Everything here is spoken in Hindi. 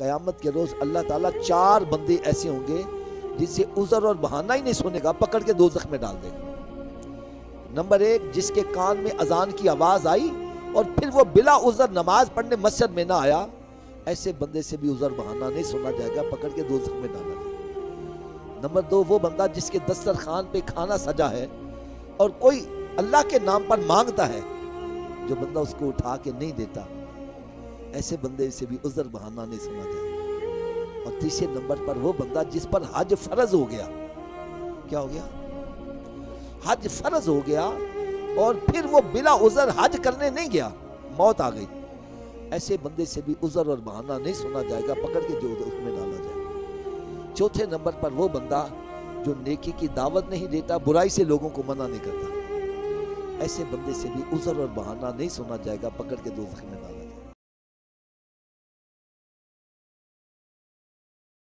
क़यामत के रोज अल्लाह ताला 4 बंदे ऐसे होंगे जिससे उज़र और बहाना ही नहीं सुनेगा, पकड़ के दोज़ख में डाल देगा। नंबर 1, जिसके कान में अजान की आवाज आई और फिर वो बिला उज़र नमाज पढ़ने मस्जिद में ना आया, ऐसे बंदे से भी उज़र बहाना नहीं सुना जाएगा, पकड़ के दोज़ख में डाला जाएगा। नंबर 2, वो बंदा जिसके दस्तरखान पे खाना सजा है और कोई अल्लाह के नाम पर मांगता है, जो बंदा उसको उठा के नहीं देता, ऐसे बंदे से भी उज़र बहाना नहीं सुना जाएगा। और तीसरे नंबर पर वो बंदा जिस पर हज फर्ज हो गया, क्या हो गया? हज फर्ज हो गया और फिर वो बिला उज़र हज करने नहीं गया, मौत आ गई, ऐसे बंदे से भी उज़र और बहाना नहीं सुना जाएगा, पकड़ के जो उसमें डाला जाएगा। चौथे नंबर पर वो बंदा जो नेकी की दावत नहीं देता, बुराई से लोगों को मना नहीं करता, ऐसे बंदे से भी उज़र और बहाना नहीं सुना जाएगा, पकड़ के दोज़ख में